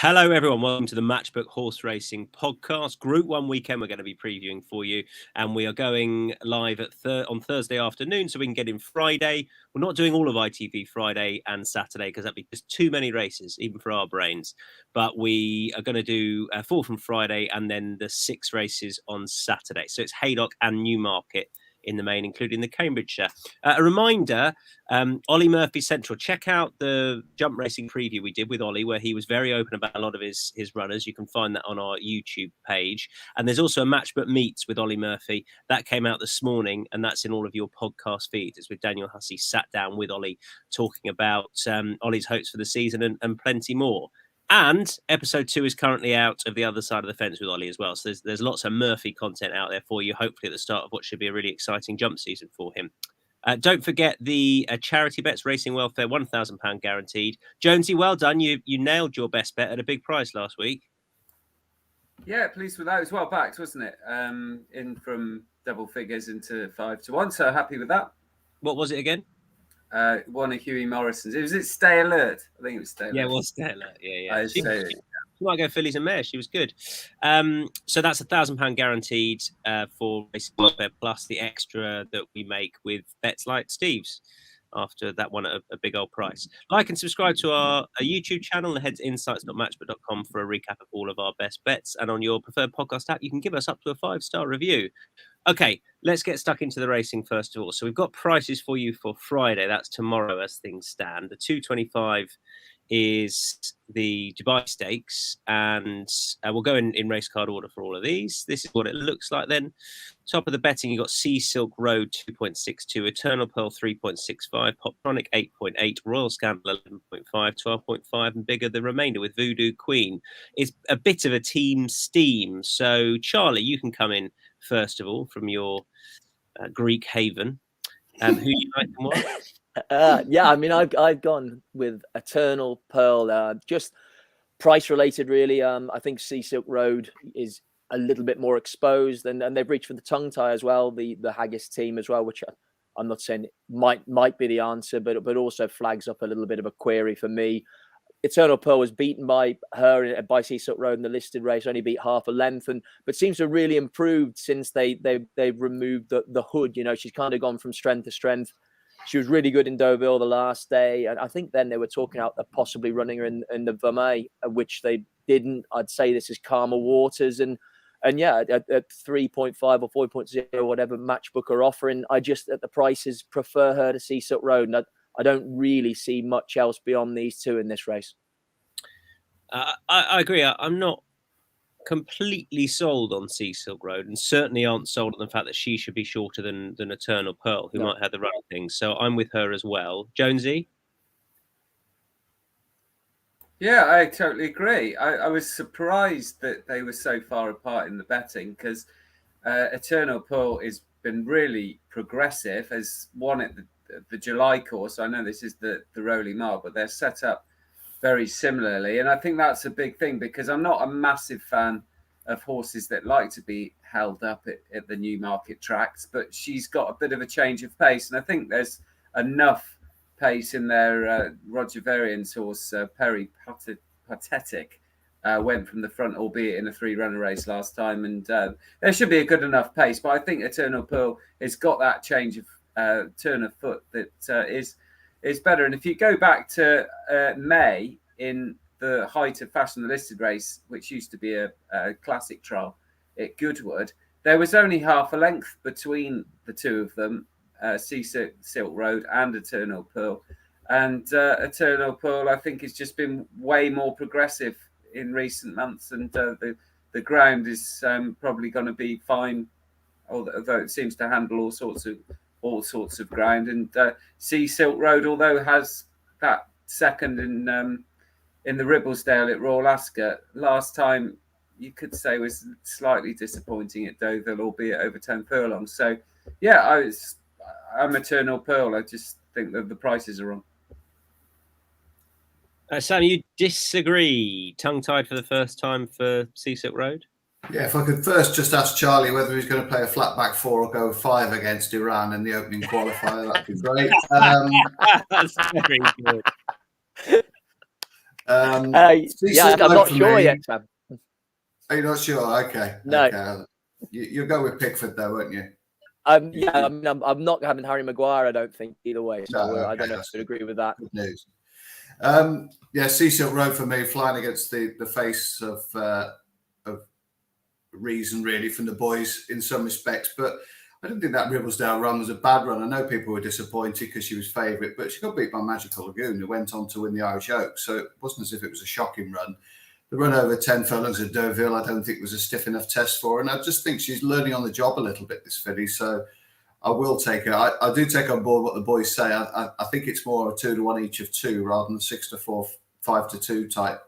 Hello, everyone. Welcome to the Matchbook Horse Racing Podcast. Group 1 weekend we're going to be previewing for you. And we are going live on Thursday afternoon so we can get in Friday. We're not doing all of ITV Friday and Saturday because that'd be just too many races, even for our brains. But we are going to do 4 from Friday and then the 6 races on Saturday. So it's Haydock and Newmarket in the main, including the Cambridgeshire. A reminder, Ollie Murphy Central. Check out the jump racing preview we did with Ollie, where he was very open about a lot of his runners. You can find that on our YouTube page. And there's also a Matchbook Meets with Ollie Murphy. That came out this morning, and that's in all of your podcast feeds. It's with Daniel Hussey, sat down with Ollie, talking about Ollie's hopes for the season and plenty more. And episode 2 is currently out of the other side of the fence with Ollie as well. So there's lots of Murphy content out there for you, hopefully at the start of what should be a really exciting jump season for him. Don't forget the charity bets, Racing Welfare, £1,000 guaranteed. Jonesy, well done. You nailed your best bet at a big price last week. Yeah, pleased with that. It was well backed, wasn't it? In from double figures into 5-1. So happy with that. What was it again? One of Hughie Morrison's. Was it Stay Alert? I think it was Stay Alert. Yeah, it was Stay Alert. Yeah. She might go fillies and mares. She was good. So that's £1,000 guaranteed for Racing Welfare, plus the extra that we make with bets like Steve's after that one at a big old price. Like and subscribe to our YouTube channel and head to insights.matchbook.com for a recap of all of our best bets. And on your preferred podcast app, you can give us up to a 5-star review. Okay, let's get stuck into the racing first of all. So we've got prices for you for Friday. That's tomorrow as things stand. The 225 is the Dubai Stakes, and we'll go in race card order for all of these. This is what it looks like then. Top of the betting, you've got Sea Silk Road 2.62, Eternal Pearl 3.65, Poptronic 8.8, Royal Scandal 11.5, 12.5, and bigger the remainder with Voodoo Queen. It's a bit of a team steam. So Charlie, you can come in first of all from your Greek haven. Who you like and what? Yeah, I mean, I've gone with Eternal Pearl, just price related, really. I think Sea Silk Road is a little bit more exposed, and they've reached for the tongue tie as well, the Haggis team as well, which I'm not saying might be the answer, but also flags up a little bit of a query for me. Eternal Pearl was beaten by Sea Silk Road in the listed race, only beat half a length, but seems to have really improved since they've removed the hood. You know, she's kind of gone from strength to strength. She was really good in Deauville the last day, and I think then they were talking out possibly running her in the Vermeil, which they didn't. I'd say this is calmer waters, and yeah, at 3.5 or 4.0, whatever Matchbook are offering, I just at the prices prefer her to Sea Silk Road, and I don't really see much else beyond these two in this race. I agree. I'm not completely sold on Sea Silk Road, and certainly aren't sold on the fact that she should be shorter than Eternal Pearl, who might have the right things. So I'm with her as well. Jonesy? Yeah, I totally agree. I was surprised that they were so far apart in the betting, because Eternal Pearl has been really progressive, has won at the July course. I know this is the Rolling Mile, but they're set up very similarly. And I think that's a big thing, because I'm not a massive fan of horses that like to be held up at the Newmarket tracks, but she's got a bit of a change of pace. And I think there's enough pace in there. Roger Varian's horse, Perry Pathetic, went from the front, albeit in a 3-runner race last time. And there should be a good enough pace. But I think Eternal Pearl has got that change of turn of foot that is better. And if you go back to May in the height of Fashion the Listed race, which used to be a classic trial at Goodwood, there was only half a length between the two of them, Sea Silk Road and Eternal Pearl. And Eternal Pearl, I think, has just been way more progressive in recent months, and the ground is probably going to be fine, although it seems to handle all sorts of ground. And Sea Silk Road, although has that second in the Ribblesdale at Royal Ascot last time, you could say was slightly disappointing at Deauville, albeit over 10 furlongs. So yeah, I'm Eternal Pearl. I just think that the prices are wrong. Sam, you disagree? Tongue-tied for the first time for Sea Silk Road? Yeah, if I could first just ask Charlie whether he's going to play a flat back 4 or go 5 against Iran in the opening qualifier, that'd be great. That's very good. Yeah, I'm not sure yet, Sam. Are you not sure? Okay. No. Okay. You'll go with Pickford, though, won't you? Yeah, I mean, I'm not having Harry Maguire, I don't think, either way. So No, I don't know if you'd agree with that. Good news. Yeah, Cecil Road for me, flying against the face of reason, really, from the boys in some respects. But I didn't think that Ribblesdale run was a bad run. I know people were disappointed because she was favourite, but she got beat by Magical Lagoon, who went on to win the Irish Oaks. So it wasn't as if it was a shocking run. The run over 10 furlongs at Deauville, I don't think was a stiff enough test for her. And I just think she's learning on the job a little bit, this filly. So I will take her. I do take on board what the boys say. I think it's more a 2-1 each of two rather than 6-4, 5-2 type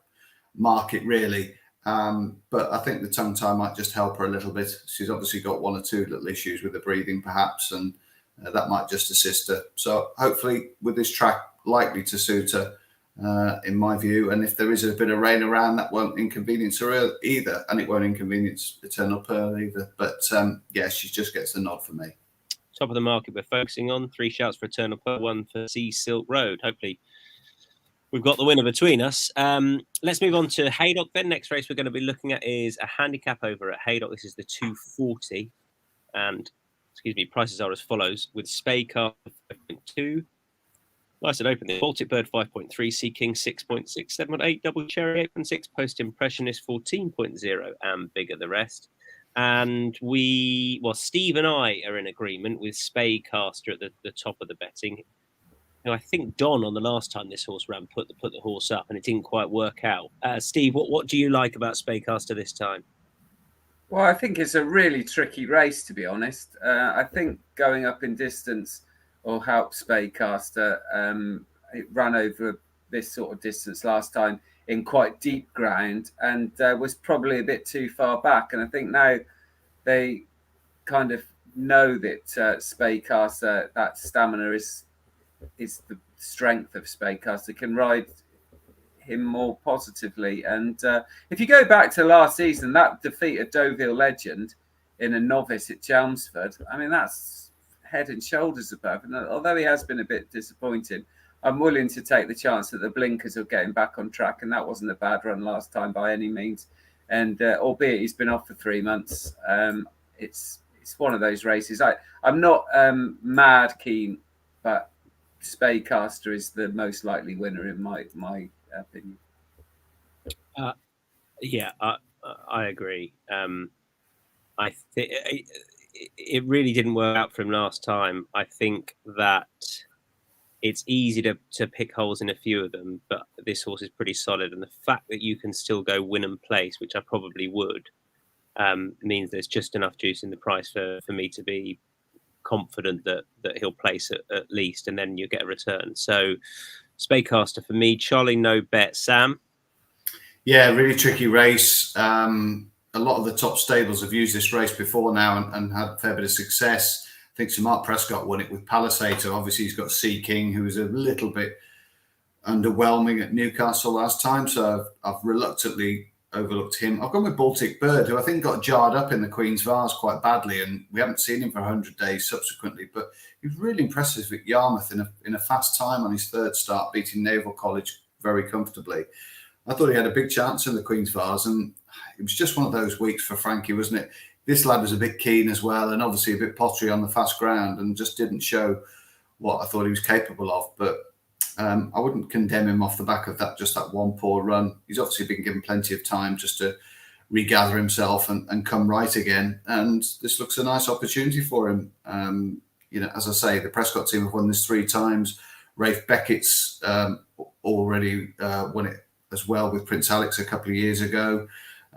market, really. But I think the tongue tie might just help her a little bit. She's obviously got one or two little issues with the breathing, perhaps, and that might just assist her. So hopefully, with this track likely to suit her, in my view, and if there is a bit of rain around, that won't inconvenience her either, and it won't inconvenience Eternal Pearl either. But yeah, she just gets the nod for me. Top of the market we're focusing on. 3 shouts for Eternal Pearl, 1 for Sea Silk Road. Hopefully we've got the winner between us. Let's move on to Haydock then. Next race we're going to be looking at is a handicap over at Haydock. This is the 240. And, excuse me, prices are as follows. With Spaycar 5.2. Nice and open. The Baltic Bird 5.3, Sea King 6.6, 7.8, Double Cherry 8.6, Post Impressionist 14.0, and Bigger the rest. And Steve and I are in agreement with Spaycaster at the top of the betting. Now, I think Don on the last time this horse ran put the horse up, and it didn't quite work out. Steve, what do you like about Spaycaster this time? Well, I think it's a really tricky race, to be honest. I think going up in distance will help Spaycaster. It ran over this sort of distance last time in quite deep ground and was probably a bit too far back. And I think now they kind of know that Spaycaster, that stamina is the strength of Spaycaster, can ride him more positively. And if you go back to last season, that defeat of Deauville Legend in a novice at Chelmsford, I mean, that's head and shoulders above. And although he has been a bit disappointing, I'm willing to take the chance that the blinkers are getting back on track. And that wasn't a bad run last time by any means. And albeit he's been off for 3 months, it's one of those races. I'm not mad keen, but Spaycaster is the most likely winner in my opinion. Yeah, I agree. I think it really didn't work out for him last time. I think that it's easy to pick holes in a few of them, but this horse is pretty solid. And the fact that you can still go win and place, which I probably would, means there's just enough juice in the price for me to be confident that he'll place at least, and then you get a return. So Spaycaster for me. Charlie, no bet. Sam? Yeah, really tricky race. A lot of the top stables have used this race before now and had a fair bit of success. I think Sir Mark Prescott won it with Palisade. So obviously he's got Sea King, who was a little bit underwhelming at Newcastle last time. So I've reluctantly overlooked him. I've gone with Baltic Bird, who I think got jarred up in the Queen's Vase quite badly, and we haven't seen him for 100 days subsequently. But he was really impressive at Yarmouth in a fast time on his third start, beating Naval College very comfortably. I thought he had a big chance in the Queen's Vase, and it was just one of those weeks for Frankie, wasn't it? This lad was a bit keen as well, and obviously a bit pottery on the fast ground, and just didn't show what I thought he was capable of. But I wouldn't condemn him off the back of that one poor run. He's obviously been given plenty of time just to regather himself and come right again. And this looks a nice opportunity for him. As I say, the Prescott team have won this 3 times. Rafe Beckett's already won it as well with Prince Alex a couple of years ago.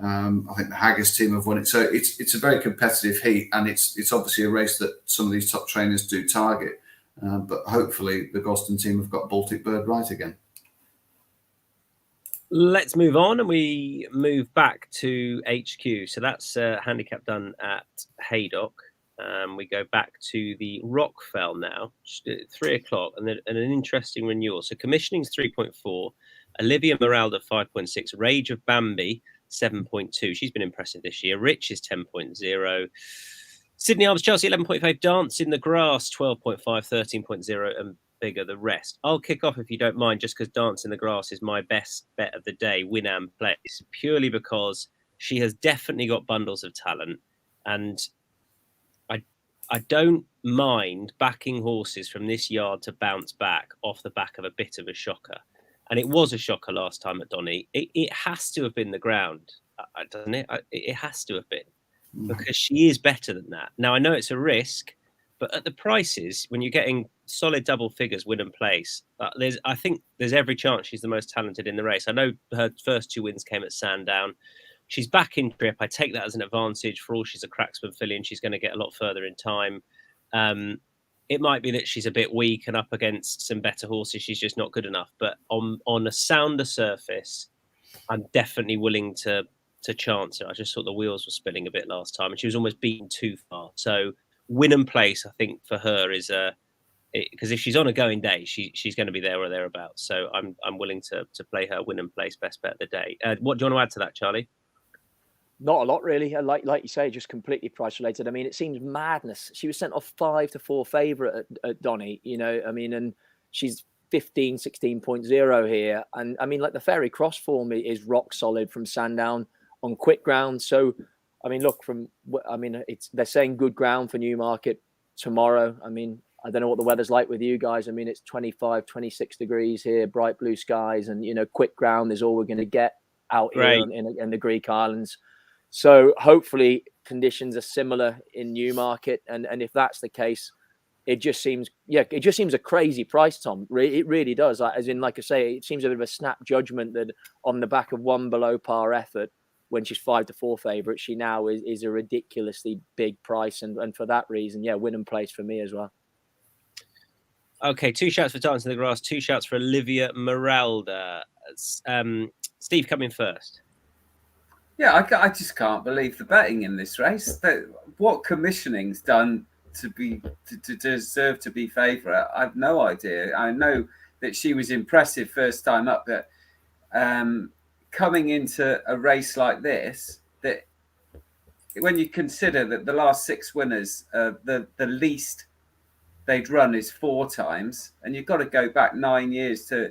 I think the Haggis team have won it. So it's a very competitive heat, and it's obviously a race that some of these top trainers do target. But hopefully the Gosden team have got Baltic Bird right again. Let's move on, and we move back to HQ. So that's handicap done at Haydock. We go back to the Rockfel now, 3 o'clock, and an interesting renewal. So commissioning's 3.4, Olivia Meralda 5.6, Rage of Bambi 7.2. She's been impressive this year. Rich is 10.0. Sydney Arms Chelsea 11.5, Dance in the Grass 12.5, 13.0, and figure the rest. I'll kick off if you don't mind, just because Dance in the Grass is my best bet of the day, win and place, purely because she has definitely got bundles of talent, and I don't mind backing horses from this yard to bounce back off the back of a bit of a shocker. And it was a shocker last time at Donny. It has to have been the ground, doesn't it? It has to have been, because she is better than that. Now, I know it's a risk, but at the prices, when you're getting solid double figures, win and place, I think there's every chance she's the most talented in the race. I know her first 2 wins came at Sandown. She's back in trip. I take that as an advantage. For all she's a Cracksman filly, and she's going to get a lot further in time. It might be that she's a bit weak and up against some better horses. She's just not good enough. But on a sounder surface, I'm definitely willing to chance it. I just thought the wheels were spinning a bit last time, and she was almost beaten too far. So win and place, I think, for her is because if she's on a going day, she's going to be there or thereabouts. So I'm willing to play her win and place best bet of the day. What do you want to add to that, Charlie? Not a lot, really. Like you say, just completely price related. I mean, it seems madness. She was sent off 5-4 favourite at Donny, I mean, and she's 16.0 here. And I mean, like the Fairy Cross form is rock solid from Sandown on quick ground. So, I mean, look, they're saying good ground for Newmarket tomorrow. I mean, I don't know what the weather's like with you guys. I mean, it's 25, 26 degrees here, bright blue skies, and, quick ground is all we're going to get out here in the Greek islands. So hopefully conditions are similar in Newmarket, and if that's the case, it just seems a crazy price, Tom. It really does. As in, like I say, it seems a bit of a snap judgment that on the back of one below par effort, when she's 5-4 favourite, she now is a ridiculously big price, and for that reason, win and place for me as well. Okay, 2 shouts for Dance in the Grass, 2 shouts for Olivia Meralda. Steve, come in first. Yeah, I just can't believe the betting in this race. What commissioning's done to deserve to be favourite, I've no idea. I know that she was impressive first time up, but coming into a race like this, that when you consider that the last 6 winners, the least they'd run is 4 times, and you've got to go back 9 years to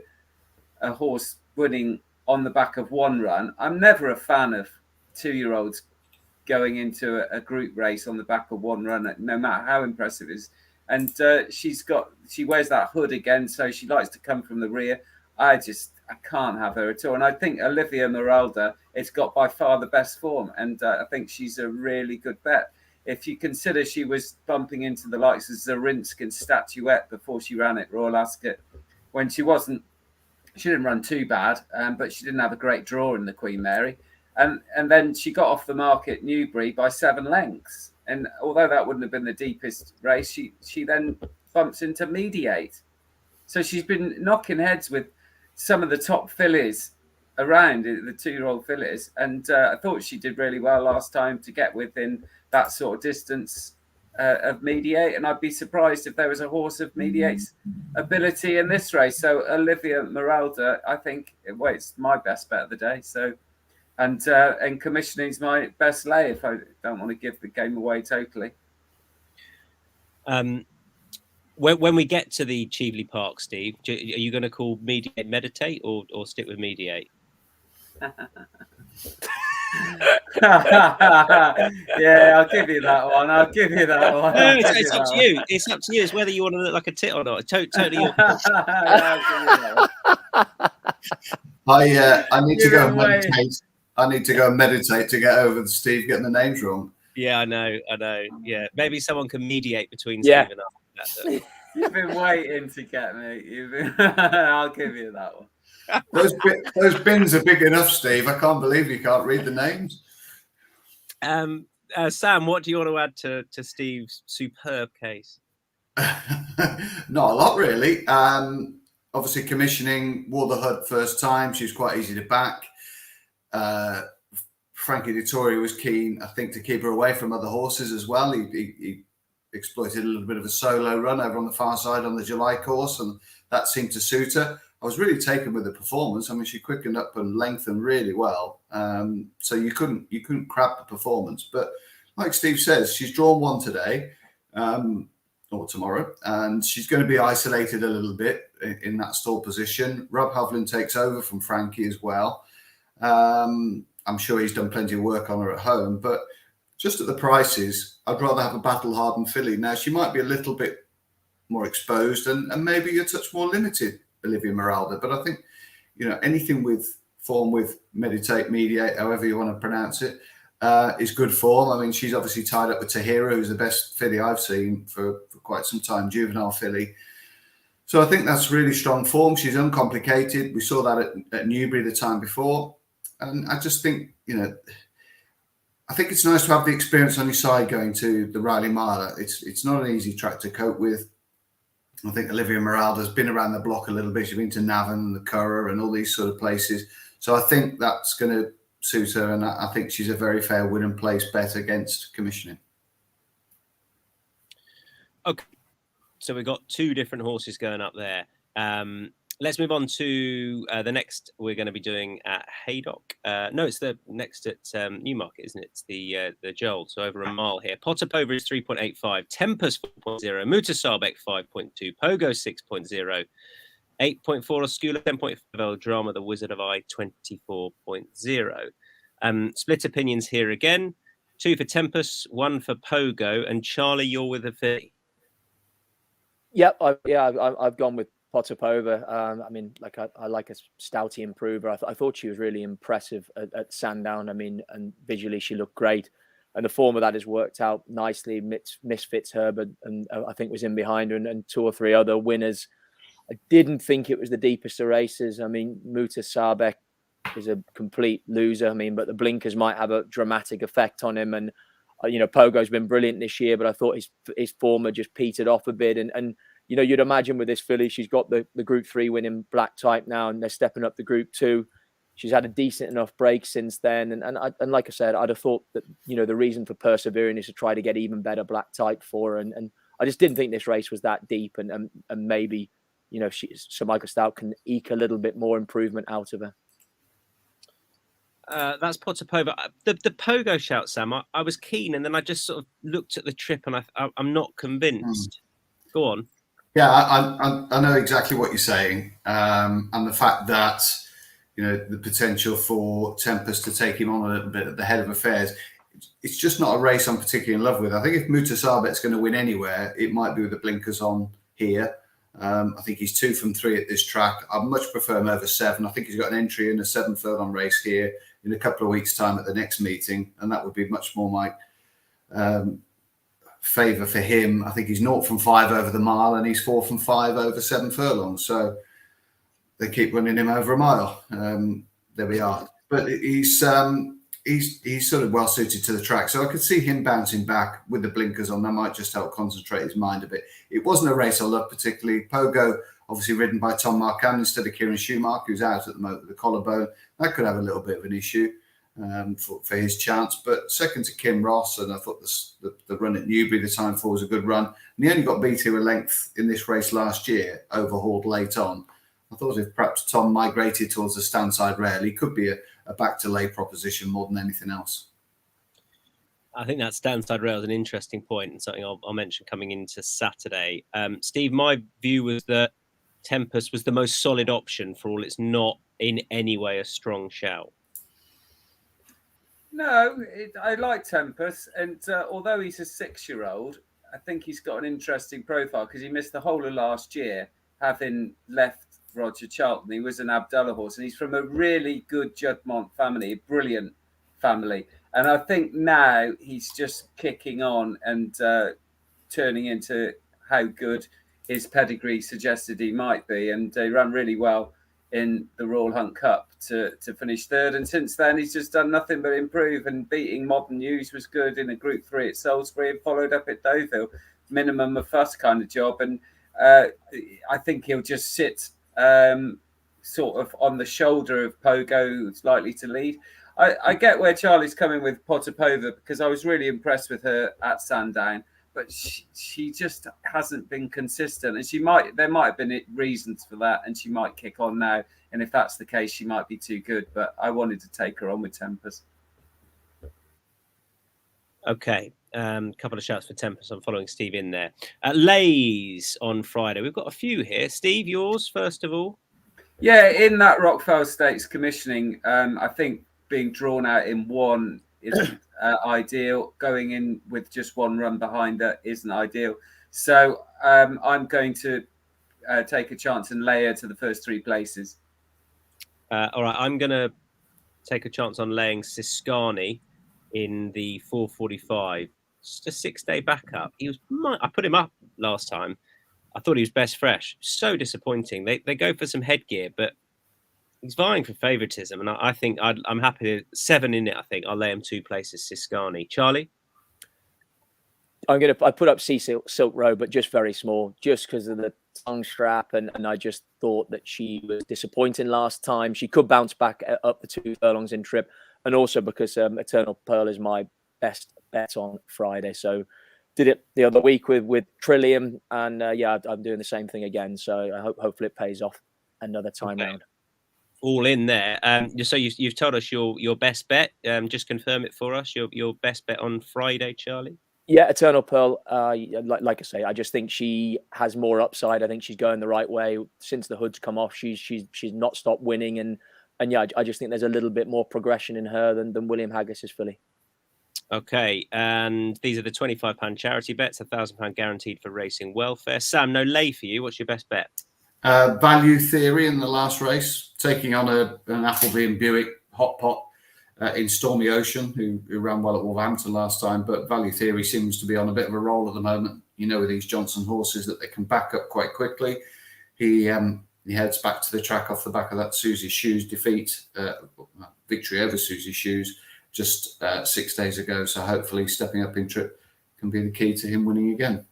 a horse winning on the back of 1 run. I'm never a fan of 2-year-olds going into a group race on the back of 1 run, no matter how impressive it is. And she wears that hood again, so she likes to come from the rear. I can't have her at all. And I think Olivia Meralda has got by far the best form, and I think she's a really good bet. If you consider she was bumping into the likes of Zarinsk and Statuette before she ran at Royal Ascot, when she didn't run too bad, but she didn't have a great draw in the Queen Mary. And then she got off the mark at Newbury by 7 lengths. And although that wouldn't have been the deepest race, she then bumps into Mediate. So she's been knocking heads with some of the top fillies around, the 2-year-old fillies. And I thought she did really well last time to get within that sort of distance of Mediate. And I'd be surprised if there was a horse of Mediate's ability in this race. So Olivia Meralda, I think, it's my best bet of the day. So, and commissioning's my best lay if I don't want to give the game away totally. When we get to the Cheveley Park, Steve, are you going to call Mediate Meditate or stick with Mediate? Yeah, I'll give you that one. No, it's up to you. It's up to you. It's whether you want to look like a tit or not. Totally. I need to go and meditate. I need to go and meditate to get over Steve getting the names wrong. Yeah, I know. Yeah, maybe someone can mediate between Steve and us. You've been waiting to get me. I'll give you that one. Those bins are big enough, Steve. I can't believe you can't read the names. Sam, what do you want to add to Steve's superb case? Not a lot, really. Obviously, commissioning wore the hood first time. She was quite easy to back. Frankie Dettori was keen, I think, to keep her away from other horses as well. He exploited a little bit of a solo run over on the far side on the July course, and that seemed to suit her. I was really taken with the performance. I mean, she quickened up and lengthened really well. So you couldn't crap the performance. But like Steve says, she's drawn 1 today. or tomorrow, and she's going to be isolated a little bit in that stall position. Rob Hovland takes over from Frankie as well. I'm sure he's done plenty of work on her at home, but just at the prices, I'd rather have a battle-hardened filly. Now, she might be a little bit more exposed and maybe a touch more limited, Olivia Meralda, but I think, anything with form, with mediate, however you want to pronounce it, is good form. I mean, she's obviously tied up with Tahira, who's the best filly I've seen for quite some time, juvenile filly. So I think that's really strong form. She's uncomplicated. We saw that at Newbury the time before. And I just think, I think it's nice to have the experience on your side going to the Riley Mile. It's not an easy track to cope with. I think Olivia Meralda's been around the block a little bit. She's been to Navan and the Curragh and all these sort of places. So I think that's going to suit her. And I think she's a very fair win and place bet against commissioning. Okay. So we've got two different horses going up there. Let's move on to the next we're going to be doing at Haydock. No, it's the next at Newmarket, isn't it? It's the Joel, so over a mile here. Potapova is 3.85, Tempest 4.0, Mutasabek 5.2, Pogo 6.0, 8.4 Oscula, 10.5 El Drama, the Wizard of I 24.0. Split opinions here again. 2 for Tempest, 1 for Pogo, and Charlie, you're with a filly. Yep, I've gone with Potapova. I mean, I like a stouty improver. I thought she was really impressive at Sandown. I mean, and visually she looked great, and the form of that has worked out nicely. Misfits Herbert, and I think was in behind her, and 2 or 3 other winners. I didn't think it was the deepest of races. I mean, Mutasabek is a complete loser. I mean, but the blinkers might have a dramatic effect on him, and Pogo's been brilliant this year, but I thought his form had just petered off a bit, and you'd imagine with this filly, she's got the Group 3 win in black type now, and they're stepping up the Group 2. She's had a decent enough break since then. And like I said, I'd have thought that, the reason for persevering is to try to get even better black type for her. And I just didn't think this race was that deep. And maybe, Sir Michael Stout can eke a little bit more improvement out of her. That's Potapova. The Pogo shout, Sam, I was keen, and then I just sort of looked at the trip and I'm not convinced. Go on. Yeah, I know exactly what you're saying, and the fact that the potential for Tempest to take him on a little bit at the head of affairs. It's just not a race I'm particularly in love with. I think if Mutasabek's going to win anywhere, it might be with the blinkers on here. I think he's 2 from 3 at this track. I much prefer him over 7. I think he's got an entry in a 7 furlong race here in a couple of weeks' time at the next meeting, and that would be much more my favour for him. I think he's 0 from 5 over the mile, and he's 4 from 5 over 7 furlongs. So they keep running him over a mile. There we are. But he's sort of well suited to the track, so I could see him bouncing back with the blinkers on. That might just help concentrate his mind a bit. It wasn't a race I loved particularly. Pogo, obviously ridden by Tom Marcan instead of Kieran Schumacher, who's out at the moment with the collarbone. That could have a little bit of an issue for his chance. But second to Kim Ross, and I thought the run at Newbury the time before was a good run. And he only got beat to a length in this race last year, overhauled late on. I thought if perhaps Tom migrated towards the standside rail, he could be a back to lay proposition more than anything else. I think that standside rail is an interesting point and something I'll mention coming into Saturday. Steve, my view was that Tempest was the most solid option for all it's not in any way a strong shout. No, I like Tempest, and although he's a 6-year-old, I think he's got an interesting profile because he missed the whole of last year, having left Roger Charlton. He was an Abdullah horse, and he's from a really good Juddmonte family, a brilliant family. And I think now he's just kicking on and turning into how good his pedigree suggested he might be. And he ran really well in the Royal Hunt Cup to finish 3rd. And since then, he's just done nothing but improve. And beating Modern News was good in a Group 3 at Salisbury and followed up at Deauville. Minimum of fuss kind of job. And I think he'll just sit sort of on the shoulder of Pogo, who's likely to lead. I get where Charlie's coming with Potapova because I was really impressed with her at Sandown, but she just hasn't been consistent, and there might have been reasons for that, and she might kick on now, and if that's the case, she might be too good. But I wanted to take her on with Tempest. Okay. Couple of shouts for Tempest. I'm following Steve in there. Lays on Friday. We've got a few here. Steve, yours first of all. Yeah, in that Rockfel Stakes commissioning, I think being drawn out in one isn't ideal. Going in with just one run behind her isn't ideal. So I'm going to take a chance and lay her to the first three places. All right, I'm going to take a chance on laying Siskani in the 4:45. Just a 6-day backup. I put him up last time. I thought he was best fresh. So disappointing. They go for some headgear, but he's vying for favouritism, and I think I'm happy to 7 in it. I think I'll lay him 2 places. Siskani, Charlie. I put up Sea Silk Road, but just very small, just because of the tongue strap, and I just thought that she was disappointing last time. She could bounce back up the 2 furlongs in trip, and also because Eternal Pearl is my best bet on Friday. So did it the other week with Trillium, and I'm doing the same thing again. So I hopefully it pays off another time round. All in there. So you've told us your best bet. Just confirm it for us. Your best bet on Friday, Charlie. Yeah, Eternal Pearl. Like I say, I just think she has more upside. I think she's going the right way since the hood's come off. She's not stopped winning, and I just think there's a little bit more progression in her than William Haggis's filly. Okay, and these are the £25 charity bets, £1,000 guaranteed for racing welfare. Sam, no lay for you. What's your best bet? Value Theory in the last race, taking on an Appleby and Buick hot pot in Stormy Ocean, who ran well at Wolverhampton last time. But Value Theory seems to be on a bit of a roll at the moment. You know, with these Johnson horses that they can back up quite quickly. He heads back to the track off the back of that Susie Shoes victory over Susie Shoes just 6 days ago. So hopefully stepping up in trip can be the key to him winning again.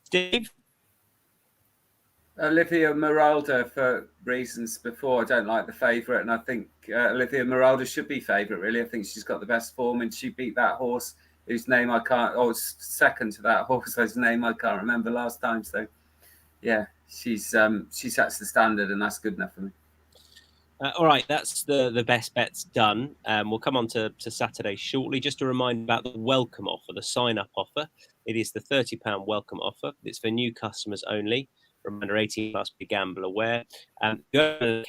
Steve? Olivia Meralda, for reasons before. I don't like the favourite, and I think Olivia Meralda should be favourite, really. I think she's got the best form, and she beat that horse whose name I can't, or second to that horse whose name I can't remember last time. So, yeah, she sets the standard, and that's good enough for me. All right, that's the best bets done. We'll come on to Saturday shortly. Just a reminder about the welcome offer, the sign-up offer. It is the £30 welcome offer. It's for new customers only. Reminder, 18 plus, be gamble aware. You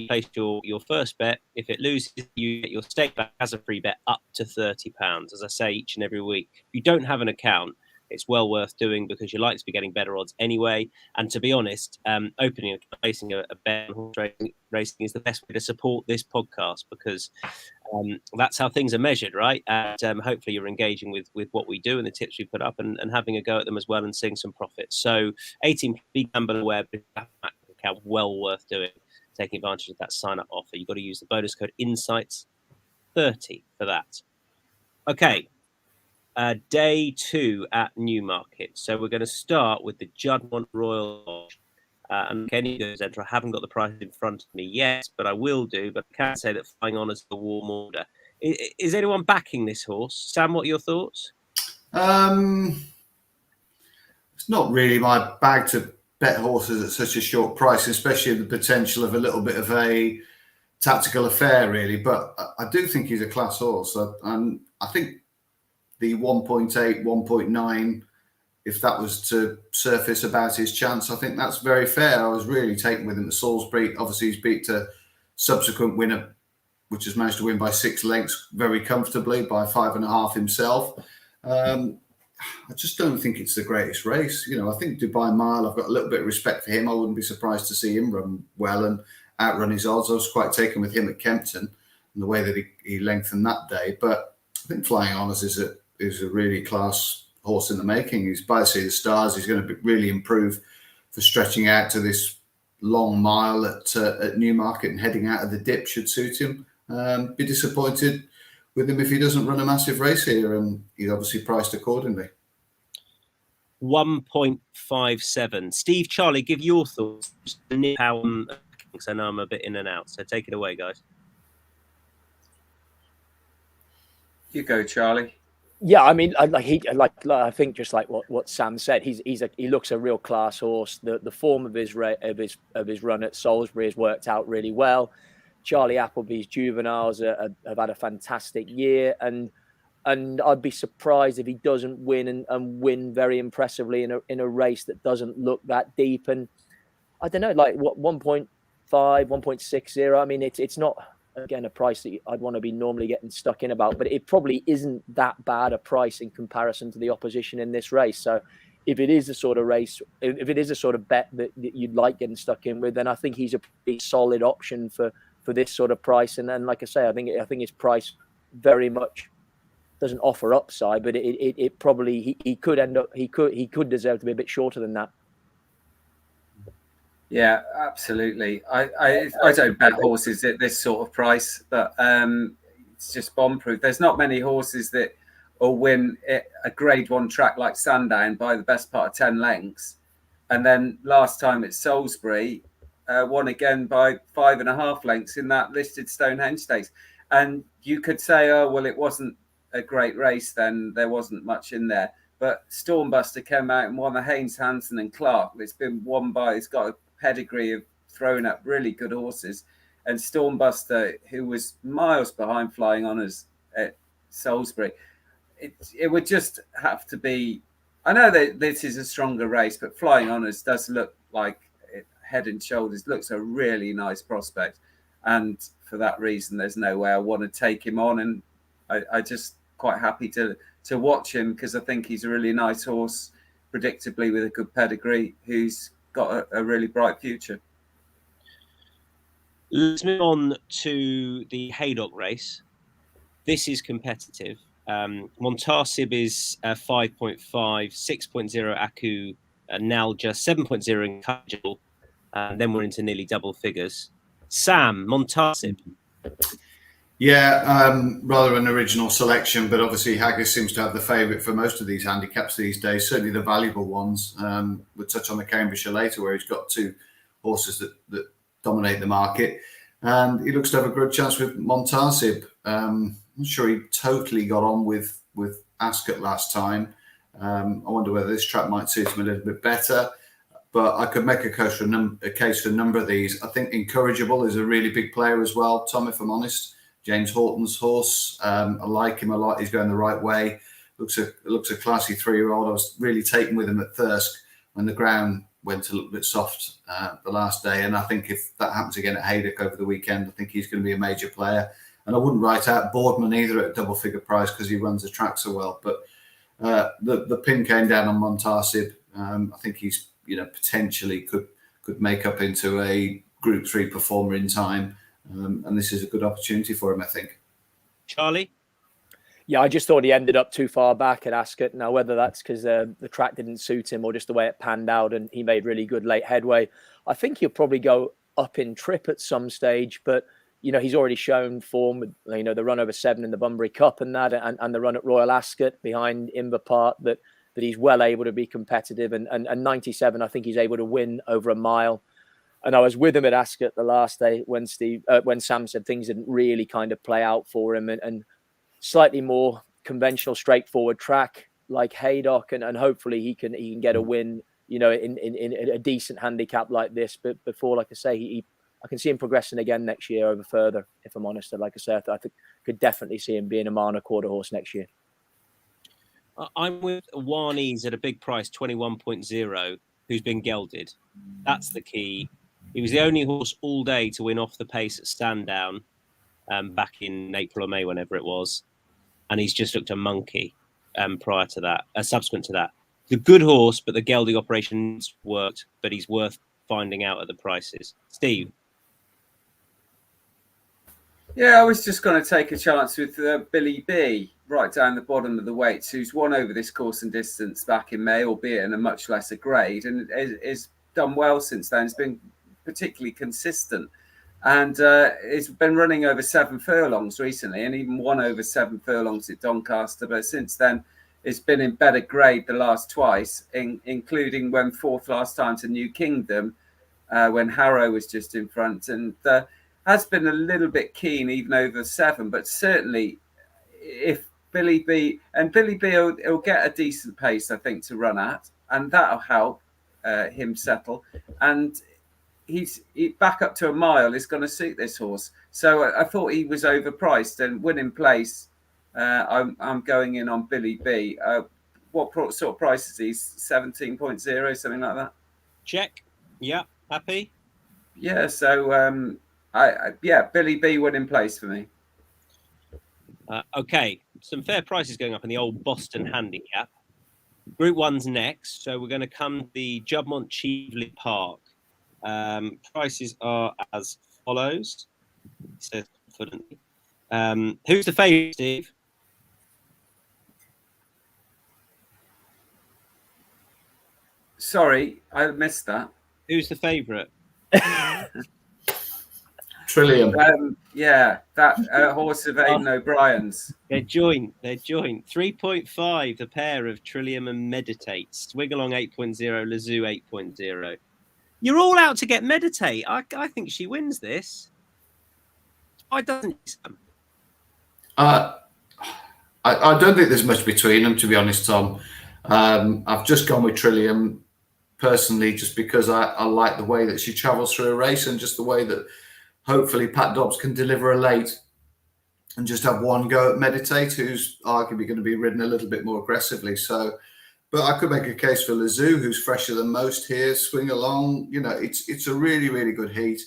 place your first bet. If it loses, you get your stake back as a free bet up to £30. As I say each and every week, if you don't have an account, it's well worth doing because you're likely to be getting better odds anyway. And to be honest, opening and placing a bet on horse racing is the best way to support this podcast because that's how things are measured, right? And hopefully you're engaging with what we do and the tips we put up and having a go at them as well and seeing some profits. So 18, be gamble aware, account well worth doing, taking advantage of that sign-up offer. You've got to use the bonus code INSIGHTS30 for that. Okay. Day 2 at Newmarket. So we're going to start with the Juddmonte Royal. And any of those enter, I haven't got the price in front of me yet, but I will do. But I can say that Flying Honours is a warm order. Is anyone backing this horse? Sam, what are your thoughts? It's not really my bag to bet horses at such a short price, especially the potential of a little bit of a tactical affair, really. But I do think he's a class horse. And I think the 1.8, 1.9, if that was to surface about his chance, I think that's very fair. I was really taken with him at Salisbury. Obviously, he's beat a subsequent winner, which has managed to win by 6 lengths very comfortably, by 5.5 himself. I just don't think it's the greatest race. You know, I think Dubai Mile, I've got a little bit of respect for him. I wouldn't be surprised to see him run well and outrun his odds. I was quite taken with him at Kempton and the way that he lengthened that day. But I think Flying Honours is a really class horse in the making. He's by Sea the Stars. He's going to really improve for stretching out to this long mile at Newmarket, and heading out of the dip should suit him. Be disappointed with him if he doesn't run a massive race here, and he's obviously priced accordingly. 1.57. Steve, Charlie, give your thoughts. How I know I'm a bit in and out, so take it away, guys. You go, Charlie. Yeah, I mean, I think just like what Sam said, he looks a real class horse. The form of his run at Salisbury has worked out really well. Charlie Appleby's juveniles have had a fantastic year, and and I'd be surprised if he doesn't win and win very impressively in a race that doesn't look that deep. And I don't know, like what 1.5, 1.60. I mean, it's not, again, a price that I'd want to be normally getting stuck in about, but it probably isn't that bad a price in comparison to the opposition in this race. So if it is a sort of race, if it is a sort of bet that you'd like getting stuck in with, then I think he's a pretty solid option for this sort of price. And then, like I say, I think his price very much doesn't offer upside, but it probably he could end up he could deserve to be a bit shorter than that. Yeah, absolutely. I don't bet horses at this sort of price, but it's just bomb proof. There's not many horses that will win a Grade 1 track like Sandown by the best part of 10 lengths, and then last time at Salisbury won again by 5.5 lengths in that listed Stonehenge Stakes. And you could say, oh well, it wasn't a great race then, there wasn't much in there. But Stormbuster came out and won the Haynes, Hansen and Clark. It's been won by, it's got a pedigree of throwing up really good horses. And Stormbuster, who was miles behind Flying Honours at Salisbury, it would just have to be, I know that this is a stronger race, but Flying Honours does look like it, head and shoulders, looks a really nice prospect. And for that reason, there's no way I want to take him on. And I just quite happy to watch him, because I think he's a really nice horse, predictably with a good pedigree, who's got a really bright future. Let's move on to the Haydock race. This is competitive. Montarsib is 5.5, 6.0 Aku, Nalja, 7.0 in Cudgel, and then we're into nearly double figures. Sam, Montarsib. Yeah, rather an original selection, but obviously Haggis seems to have the favourite for most of these handicaps these days, certainly the valuable ones. We'll touch on the Cambridgeshire later, where he's got two horses that dominate the market. And he looks to have a good chance with Montarsib. I'm not sure he totally got on with Ascot last time. I wonder whether this track might suit him a little bit better. But I could make a case for a number of these. I think Incorrigible is a really big player as well, Tom, if I'm honest. James Horton's horse. I like him a lot. He's going the right way. Looks a classy 3-year-old. I was really taken with him at Thirsk when the ground went a little bit soft the last day. And I think if that happens again at Haydock over the weekend, I think he's going to be a major player. And I wouldn't write out Boardman either at a double figure price, because he runs the track so well. But the pin came down on Montarsib. I think he's potentially could make up into a Group 3 performer in time. And this is a good opportunity for him, I think. Charlie? Yeah, I just thought he ended up too far back at Ascot. Now, whether that's because the track didn't suit him or just the way it panned out and he made really good late headway, I think he'll probably go up in trip at some stage. But, he's already shown form with, the run over 7 in the Bunbury Cup and that, and the run at Royal Ascot behind Inverpart, that he's well able to be competitive. And 97, I think he's able to win over a mile. And I was with him at Ascot the last day when Sam said things didn't really kind of play out for him, and slightly more conventional, straightforward track like Haydock, and hopefully he can get a win, in a decent handicap like this. But before, like I say, I can see him progressing again next year over further. If I'm honest, like I say, I think could definitely see him being a Marner quarter horse next year. I'm with Warnies at a big price, 21.0, who's been gelded. That's the key. He was the only horse all day to win off the pace at Sandown back in April or May, whenever it was. And he's just looked a monkey prior to that, subsequent to that. The good horse, but the gelding operations worked, but he's worth finding out at the prices. Steve? Yeah, I was just going to take a chance with Billy B, right down the bottom of the weights, who's won over this course and distance back in May, albeit in a much lesser grade, and is done well since then. It's been particularly consistent, and it's been running over 7 furlongs recently, and even won over 7 furlongs at Doncaster. But since then, it's been in better grade the last twice, including when 4th last time to New Kingdom, when Harrow was just in front, and has been a little bit keen even over 7. But certainly, if Billy B will get a decent pace, I think, to run at, and that'll help him settle. And he's back up to a mile is going to suit this horse. So I thought he was overpriced, and winning place I'm going in on Billy B. What sort of price is he? 17.0, something like that. Check. Yeah. Happy. Yeah. So Billy B winning place for me. Okay. Some fair prices going up in the old Boston Handicap. Group 1's next, so we're going to come to the Juddmonte Cheveley Park. Prices are as follows. He says confidently. Who's the favourite, Steve? Sorry, I missed that. Who's the favourite? Trillium. That horse of Aidan O'Brien's. They're joint. 3.5, the pair of Trillium and Meditate. Swing Along 8.0, Lazoo 8.0. You're all out to get Meditate. I think she wins this. Why doesn't she, Sam? I don't think there's much between them, to be honest, Tom. I've just gone with Trillium personally, just because I like the way that she travels through a race, and just the way that hopefully Pat Dobbs can deliver a late and just have one go at Meditate, who's arguably going to be ridden a little bit more aggressively. So, but I could make a case for Lazoo, who's fresher than most here. Swing Along, it's a really, really good heat.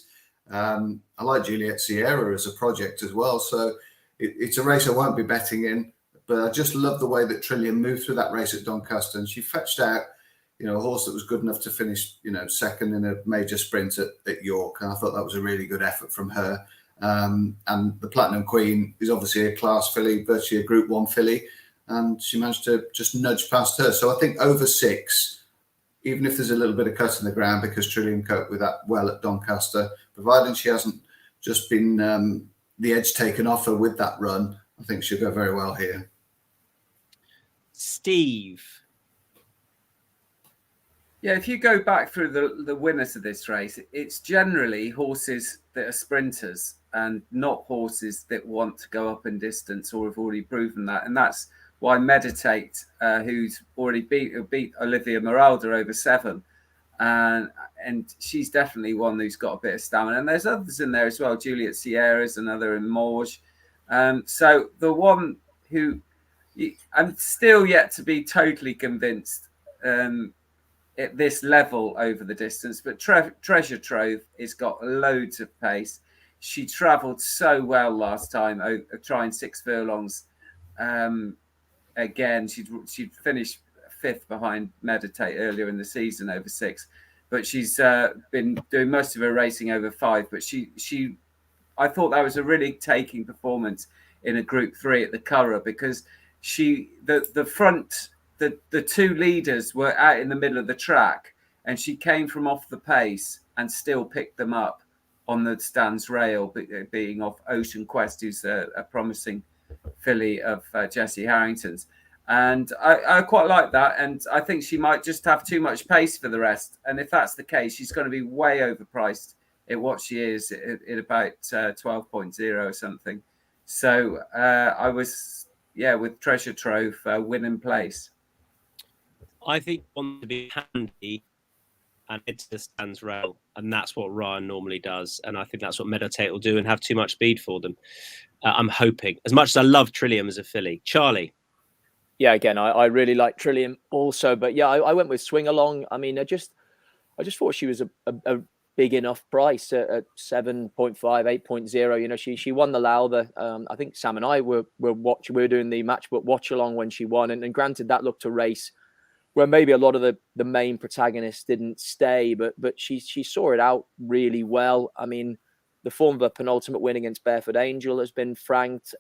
I like Juliet Sierra as a project as well. So it's a race I won't be betting in, but I just love the way that Trillium moved through that race at Doncaster, and she fetched out, a horse that was good enough to finish, second in a major sprint at York. And I thought that was a really good effort from her. And the Platinum Queen is obviously a class filly, virtually a Group 1 filly, and she managed to just nudge past her. So I think over 6, even if there's a little bit of cut in the ground, because Trillium coped with that well at Doncaster, providing she hasn't just been the edge taken off her with that run, I think she'll go very well here. Steve. Yeah, if you go back through the winners of this race, it's generally horses that are sprinters and not horses that want to go up in distance or have already proven that. And that's why Meditate, who's already beat Olivia Meralda over 7, and she's definitely one who's got a bit of stamina. And there's others in there as well. Juliet Sierra's another in Morge. So the one who I'm still yet to be totally convinced at this level over the distance, but Treasure Trove has got loads of pace. She travelled so well last time, trying 6 furlongs. Again, she'd finished 5th behind Meditate earlier in the season over 6, but she's been doing most of her racing over 5. But I thought that was a really taking performance in a Group 3 at the Curragh, because the front. The 2 leaders were out in the middle of the track, and she came from off the pace and still picked them up on the stands rail, being off Ocean Quest, who's a promising filly of Jessie Harrington's. And I quite like that, and I think she might just have too much pace for the rest. And if that's the case, she's going to be way overpriced at what she is at about 12.0 or something. So I was, with Treasure Trove winning place. I think want to be handy and head to the stands rail, and that's what Ryan normally does. And I think that's what Meditate will do, and have too much speed for them. I'm hoping, as much as I love Trillium as a filly. Charlie. Yeah, again, I really like Trillium also, but yeah, I went with Swing Along. I mean, I just thought she was a big enough price at 7.5, 8.0. She won the Lowther. I think Sam and I were doing the matchbook watch along when she won, and granted that looked a race where maybe a lot of the main protagonists didn't stay, but she saw it out really well. I mean, the form of a penultimate win against Barefoot Angel has been franked.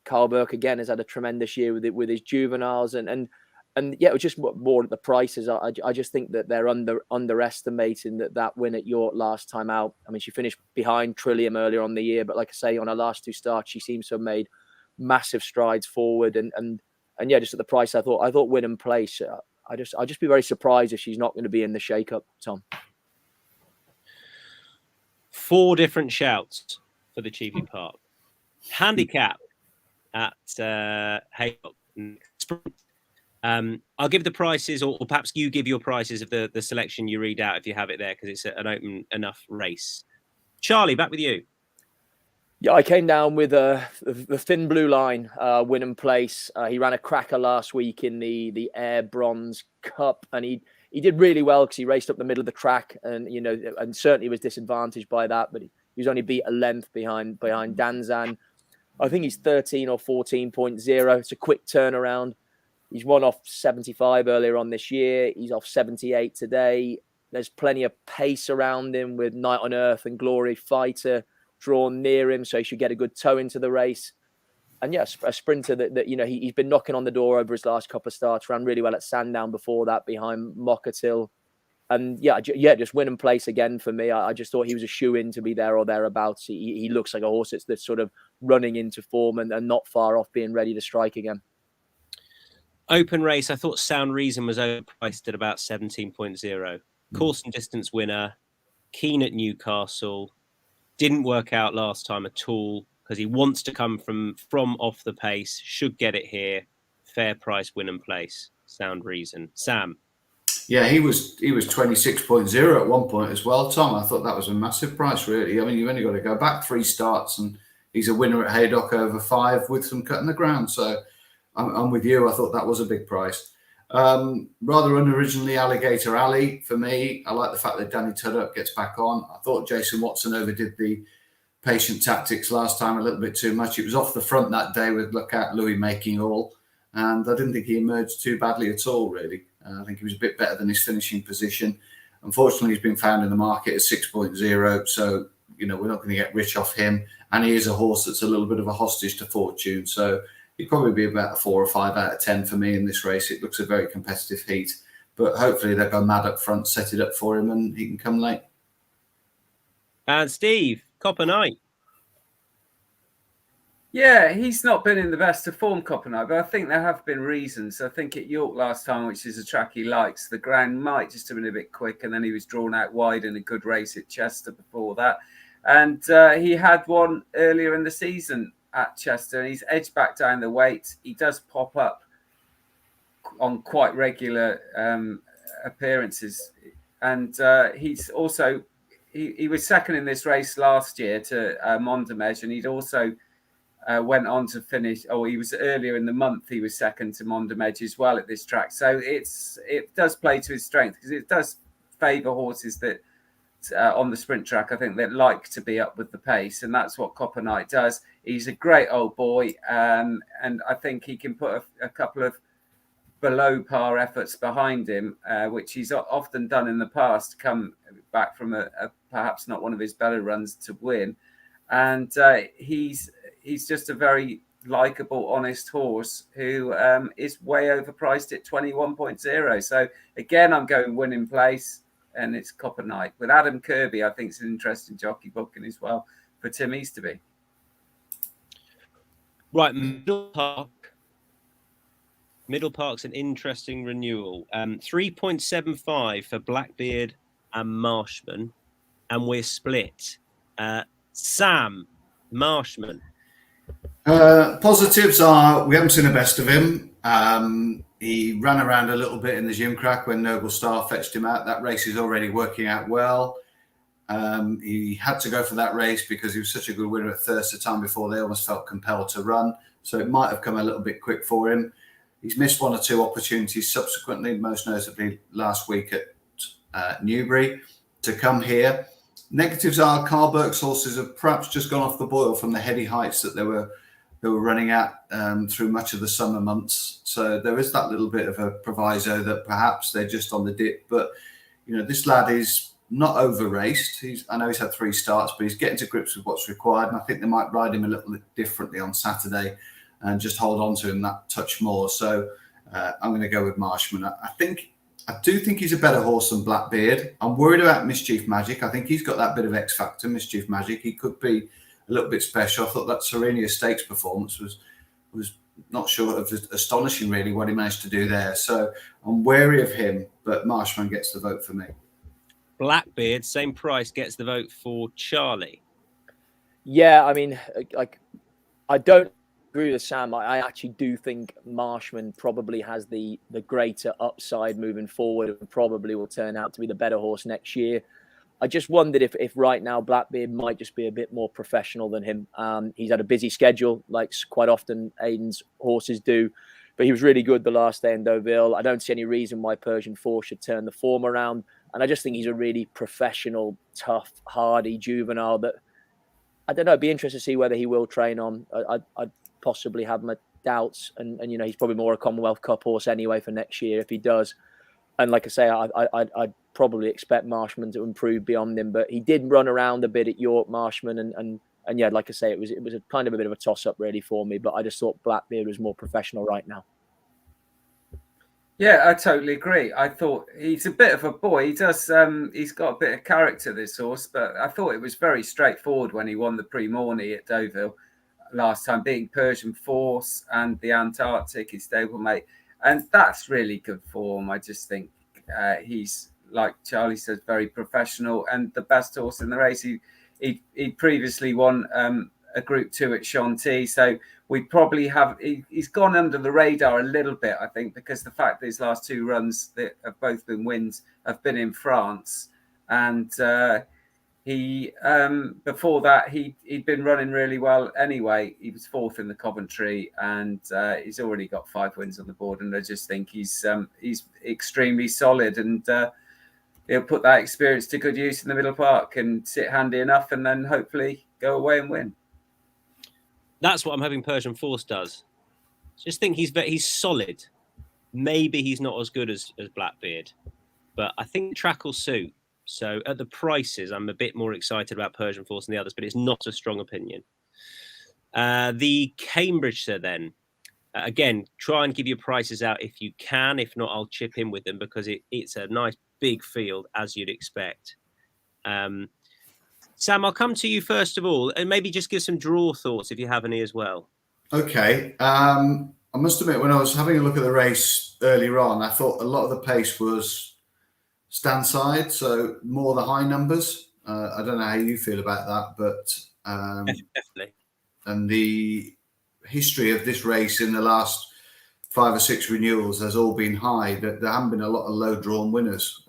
Carl Burke again has had a tremendous year with his juveniles, and yeah, it was just more at the prices. I just think that they're underestimating that win at York last time out. I mean, she finished behind Trillium earlier on the year, but like I say, on her last 2 starts, she seems to have made massive strides forward, and yeah, just at the price, I thought win and place. I'd just be very surprised if she's not going to be in the shake-up, Tom. 4 different shouts for the Cheveley Park. Handicap at Haydock. I'll give the prices, or perhaps you give your prices of the selection you read out if you have it there, because it's an open enough race. Charlie, back with you. Yeah, I came down with the Thin Blue Line, win and place. He ran a cracker last week in the Air Bronze Cup, and he did really well because he raced up the middle of the track, and and certainly was disadvantaged by that. But he was only beat a length behind Danzan. I think he's 13 or 14.0. It's a quick turnaround. He's won off 75 earlier on this year. He's off 78 today. There's plenty of pace around him with Night on Earth and Glory Fighter drawn near him, so he should get a good toe into the race. And yes, a sprinter that he's been knocking on the door over his last couple of starts. Ran really well at Sandown before that behind Mockatil. And just win and place again for me. I just thought he was a shoe-in to be there or thereabouts. He looks like a horse that's sort of running into form and not far off being ready to strike again. Open race, I thought Sound Reason was overpriced at about 17.0. Course and distance winner, keen at Newcastle. Didn't work out last time at all because he wants to come from off the pace. Should get it here. Fair price, win and place. Sound Reason. Sam. Yeah, he was 26.0 at one point as well, Tom. I thought that was a massive price, really. I mean, you've only got to go back 3 starts and he's a winner at Haydock over 5 with some cut in the ground. So I'm with you. I thought that was a big price. Rather unoriginally, Alligator Alley for me. I like the fact that Danny Tudhope gets back on. I thought Jason Watson overdid the patient tactics last time a little bit too much. It was off the front that day with Look Out Louis making all, and I didn't think he emerged too badly at all, really. I think he was a bit better than his finishing position. Unfortunately, he's been found in the market at 6.0, so we're not going to get rich off him. And he is a horse that's a little bit of a hostage to fortune, so he'd probably be about a 4 or 5 out of 10 for me in this race. It looks a very competitive heat, but hopefully they'll go mad up front, set it up for him, and he can come late. And Steve, Copper Knight. Yeah, he's not been in the best of form, Copper Knight, but I think there have been reasons. I think at York last time, which is a track he likes, the ground might just have been a bit quick, and then he was drawn out wide in a good race at Chester before that. And he had one earlier in the season at Chester, and he's edged back down the weight. He does pop up on quite regular appearances, and he's also he was second in this race last year to Mondemege, and he'd also went on to finish. He was earlier in the month. He was second to Mondemege as well at this track. So it does play to his strength because it does favour horses that on the sprint track, I think, that like to be up with the pace, and that's what Copper Knight does. He's a great old boy, and I think he can put a couple of below par efforts behind him, which he's often done in the past, come back from a perhaps not one of his better runs to win. And he's just a very likeable, honest horse who is way overpriced at 21.0. So again, I'm going win in place, and it's Copper Knight. With Adam Kirby, I think it's an interesting jockey booking as well for Tim Easterby. Right, Middle Park's an interesting renewal. 3.75 for Blackbeard and Marshman, and we're split. Sam, Marshman. Positives are we haven't seen the best of him. He ran around a little bit in the Gimcrack when Noble Star fetched him out. That race is already working out well. He had to go for that race because he was such a good winner at Thirst. The time before, they almost felt compelled to run. So it might have come a little bit quick for him. He's missed 1 or 2 opportunities subsequently, most notably last week at Newbury, to come here. Negatives are Carl Burke's horses have perhaps just gone off the boil from the heady heights that they were running at through much of the summer months. So there is that little bit of a proviso that perhaps they're just on the dip. But, this lad is not over-raced. I know he's had 3 starts, but he's getting to grips with what's required. And I think they might ride him a little bit differently on Saturday and just hold on to him that touch more. So I'm going to go with Marshman. I do think he's a better horse than Blackbeard. I'm worried about Mischief Magic. I think he's got that bit of X factor, Mischief Magic. He could be a little bit special. I thought that Serenia Stakes performance was not short of astonishing, really, what he managed to do there. So I'm wary of him, but Marshman gets the vote for me. Blackbeard, same price, gets the vote for Charlie. Yeah, I mean, I don't agree with Sam. I actually do think Marshman probably has the greater upside moving forward and probably will turn out to be the better horse next year. I just wondered if right now Blackbeard might just be a bit more professional than him. He's had a busy schedule, like quite often Aidan's horses do, but he was really good the last day in Deauville. I don't see any reason why Persian 4 should turn the form around. And I just think he's a really professional, tough, hardy juvenile that, I don't know, it'd be interesting to see whether he will train on. I'd possibly have my doubts. And he's probably more a Commonwealth Cup horse anyway for next year if he does. And like I say, I'd probably expect Marshman to improve beyond him, but he did run around a bit at York, Marshman, and yeah, like I say, it was a kind of a bit of a toss up really for me, but I just thought Blackbeard was more professional right now. Yeah, I totally agree. I thought he's a bit of a boy. He does. He's got a bit of character, this horse, but I thought it was very straightforward when he won the Prix Morny at Deauville last time, beating Persian Force and the Antarctic, his stablemate, and that's really good form. I just think he's, like Charlie says, very professional and the best horse in the race. He previously won a Group 2 at Chantilly, so we probably have. He's gone under the radar a little bit, I think, because the fact that his last 2 runs that have both been wins have been in France, and he before that he'd been running really well anyway. He was 4th in the Coventry, and he's already got 5 wins on the board, and I just think he's extremely solid, and he'll put that experience to good use in the Middle Park and sit handy enough, and then hopefully go away and win. That's what I'm hoping Persian Force does. Just think he's solid. Maybe he's not as good as Blackbeard, but I think the track will suit. So at the prices, I'm a bit more excited about Persian Force than the others, but it's not a strong opinion. The Cambridgeshire then. Again, try and give your prices out if you can. If not, I'll chip in with them because it's a nice big field, as you'd expect. Sam, I'll come to you first of all, and maybe just give some draw thoughts if you have any as well. Okay. I must admit, when I was having a look at the race earlier on, I thought a lot of the pace was stand side, so more the high numbers. I don't know how you feel about that, but definitely. And the history of this race in the last 5 or 6 renewals has all been high. There haven't been a lot of low drawn winners,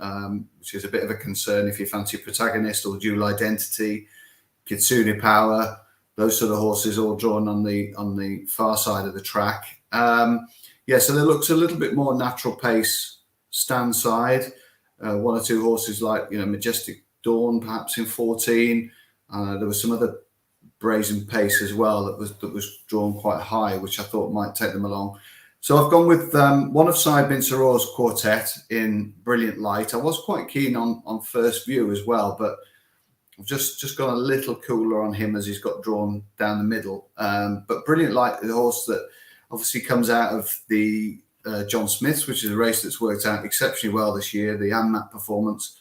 which is a bit of a concern if you fancy Protagonist or Dual Identity, Kitsune Power, those sort of horses all drawn on the far side of the track. So there looks a little bit more natural pace stand side. 1 or 2 horses like Majestic Dawn, perhaps in 14. There was some other brazen pace as well that was drawn quite high, which I thought might take them along. So I've gone with one of Saïd bin Saror's quartet in Brilliant Light. I was quite keen on First View as well, but I've just gone a little cooler on him as he's got drawn down the middle. But Brilliant Light is a horse that obviously comes out of the John Smith's, which is a race that's worked out exceptionally well this year, the AMMAT performance.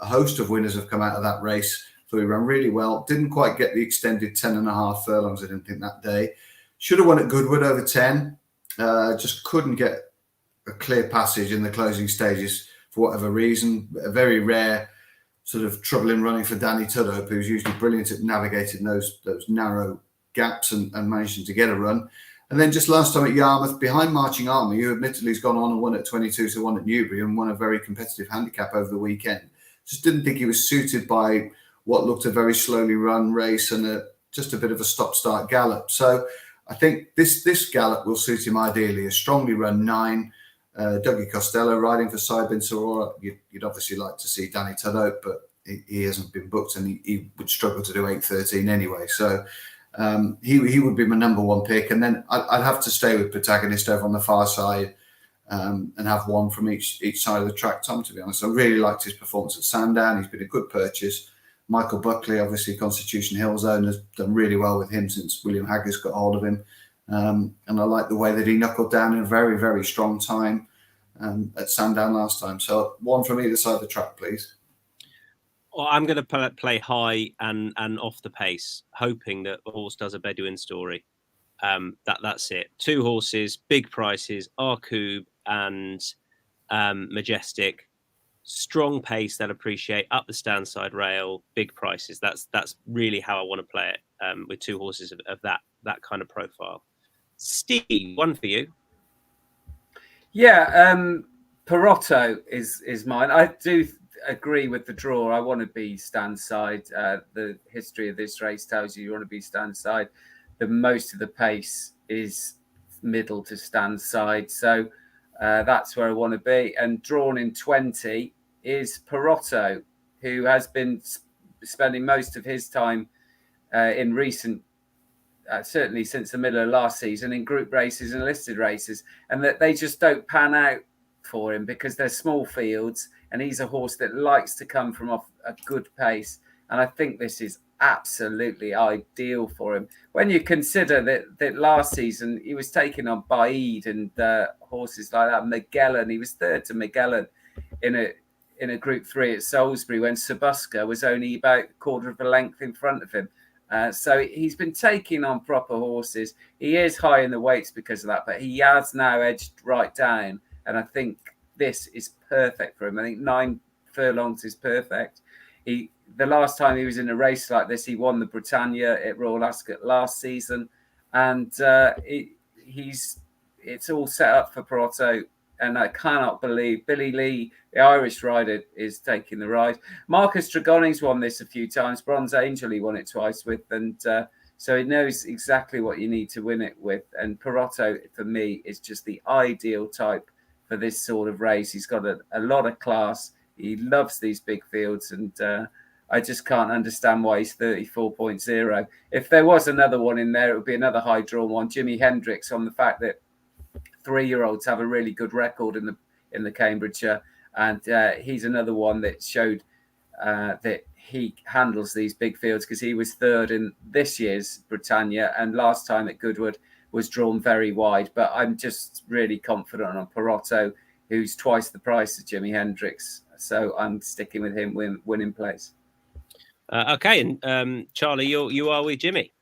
A host of winners have come out of that race. So he ran really well. Didn't quite get the extended 10.5 furlongs, I didn't think, that day. Should have won at Goodwood over 10. Just couldn't get a clear passage in the closing stages for whatever reason. A very rare sort of trouble in running for Danny Tudhope, who's usually brilliant at navigating those narrow gaps and managing to get a run. And then just last time at Yarmouth, behind Marching Army, who admittedly has gone on and won at 22-1 at Newbury and won a very competitive handicap over the weekend. Just didn't think he was suited by what looked a very slowly run race and just a bit of a stop-start gallop. So I think this gallop will suit him ideally. A strongly run 9, Dougie Costello riding for Saïd bin Saror. You'd obviously like to see Danny Tudhope, but he hasn't been booked and he would struggle to do 8:13 anyway. So he would be my number 1 pick. And then I'd have to stay with Protagonist over on the far side and have one from each side of the track, Tom, to be honest. I really liked his performance at Sandown. He's been a good purchase. Michael Buckley, obviously Constitution Hill's owner, has done really well with him since William Hagger's got hold of him. And I like the way that he knuckled down in a very, very strong time at Sandown last time. So one from either side of the track, please. Well, I'm going to play high and off the pace, hoping that the horse does a Bedouin story. That's it. 2 horses, big prices, Arcube and Majestic. Strong pace, they'll appreciate, up the stand side rail, big prices. That's really how I want to play it, with 2 horses of that kind of profile. Steve, one for you. Yeah, Perotto is mine. agree with the draw. I want to be stand side. The history of this race tells you want to be stand side. The most of the pace is middle to stand side. So that's where I want to be. And drawn in 20 is Perotto, who has been spending most of his time in recent, certainly since the middle of last season, in group races and listed races, and that they just don't pan out for him because they're small fields, and he's a horse that likes to come from off a good pace. And I think this is absolutely ideal for him. When you consider that last season he was taking on Baid and horses like that, Magellan, he was third to Magellan in a Group 3 at Salisbury when Sabuska was only about a quarter of a length in front of him. So he's been taking on proper horses. He is high in the weights because of that, but he has now edged right down. And I think this is perfect for him. I think 9 furlongs is perfect. The last time he was in a race like this, he won the Britannia at Royal Ascot last season. And it's all set up for Perotto. And I cannot believe Billy Lee, the Irish rider, is taking the ride. Marcus Dragoning's won this a few times. Bronze Angel, he won it twice with. And so he knows exactly what you need to win it with. And Perotto, for me, is just the ideal type for this sort of race. He's got a lot of class. He loves these big fields. And I just can't understand why he's 34.0. If there was another one in there, it would be another high-drawn one. Jimi Hendrix, on the fact that 3-year-olds have a really good record in the Cambridgeshire, and he's another one that showed that he handles these big fields, because he was third in this year's Britannia, and last time at Goodwood was drawn very wide. But I'm just really confident on Perotto, who's twice the price of Jimi Hendrix, so I'm sticking with him winning place. Okay, and Charlie, you are with Jimmy.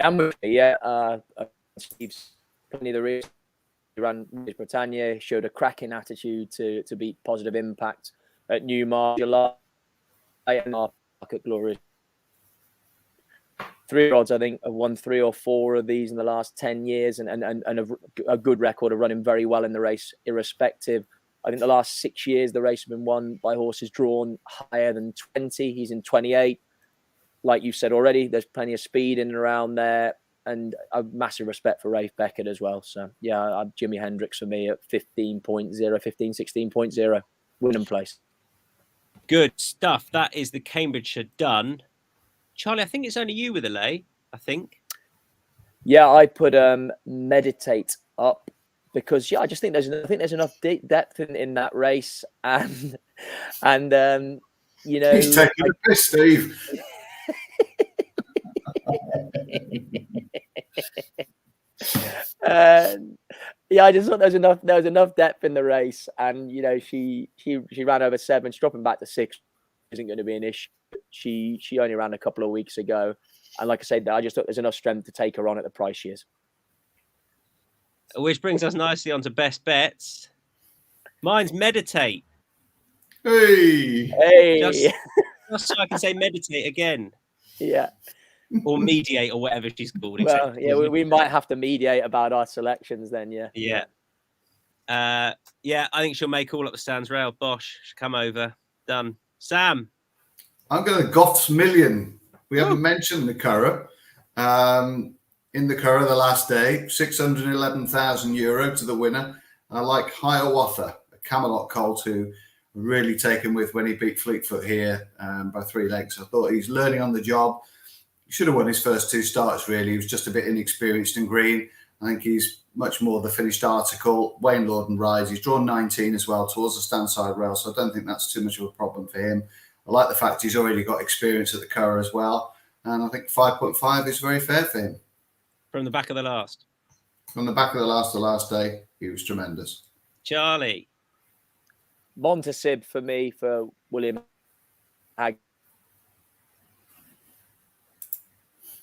I'm with you, yeah. Steve's plenty of the race. He ran Britannia, showed a cracking attitude to beat Positive Impact at Newmarket, July, and Market Glory. 3-year-olds, I think, have won 3 or 4 of these in the last 10 years, and a good record of running very well in the race, irrespective. I think the last 6 years, the race has been won by horses drawn higher than 20. He's in 28. Like you said already, there's plenty of speed in and around there. And a massive respect for Rafe Beckett as well. So, yeah, Jimi Hendrix for me at 16.0, winning place. Good stuff. That is the Cambridgeshire done. Charlie, I think it's only you with a lay, I think. Yeah, I put Meditate up because, yeah, I just think there's enough depth in that race. And you know... He's taking a piss, Steve. Yeah, I just thought there was enough depth in the race, and you know she ran over 7. She's dropping back to 6 isn't going to be an issue. She only ran a couple of weeks ago, and like I said, I just thought there's enough strength to take her on at the price she is. Which brings us nicely onto best bets. Mine's Meditate. Hey, just so I can say Meditate again. Yeah. Or mediate, or whatever she's called. Well, yeah, we might have to mediate about our selections then, yeah. Yeah. I think she'll make all up the stands rail. Bosh, she'll come over. Done. Sam? I'm going to Goth's Million. We haven't mentioned the Curragh. In the Curragh the last day, €611,000 to the winner. I like Hiawatha, a Camelot colt who really taken with when he beat Fleetfoot here by 3 lengths. I thought he's learning on the job. He should have won his first 2 starts, really. He was just a bit inexperienced in green. I think he's much more the finished article. Wayne Lorden rides. He's drawn 19 as well towards the stand-side rail, so I don't think that's too much of a problem for him. I like the fact he's already got experience at the Curragh as well, and I think 5.5 is very fair for him. From the back of the last? From the back of the last day, he was tremendous. Charlie? Montasib for me, for William Hag.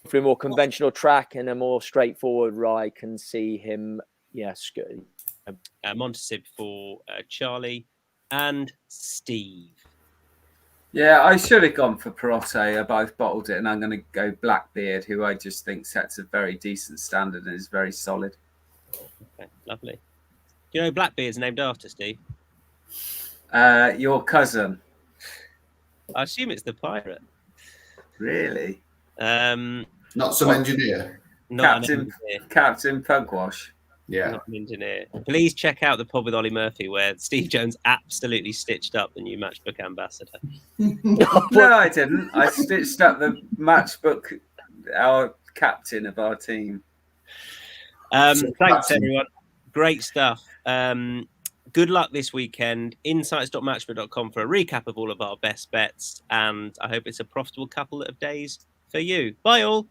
For a more conventional track and a more straightforward ride, can see him, yes, good. Montasib for Charlie and Steve. Yeah, I should have gone for Perotto. I both bottled it, and I'm going to go Blackbeard, who I just think sets a very decent standard and is very solid. Okay, lovely. Do you know Blackbeard's named after, Steve? Your cousin. I assume it's the pirate. Really? Not some engineer. Not an engineer. Captain Pugwash. Yeah. Not an engineer. Please check out the Pod with Ollie Murphy, where Steve Jones absolutely stitched up the new matchbook ambassador. No, I didn't. I stitched up the matchbook, our captain of our team. Thanks, everyone. Great stuff. Good luck this weekend. Insights.matchbook.com for a recap of all of our best bets. And I hope it's a profitable couple of days for you. Bye, all.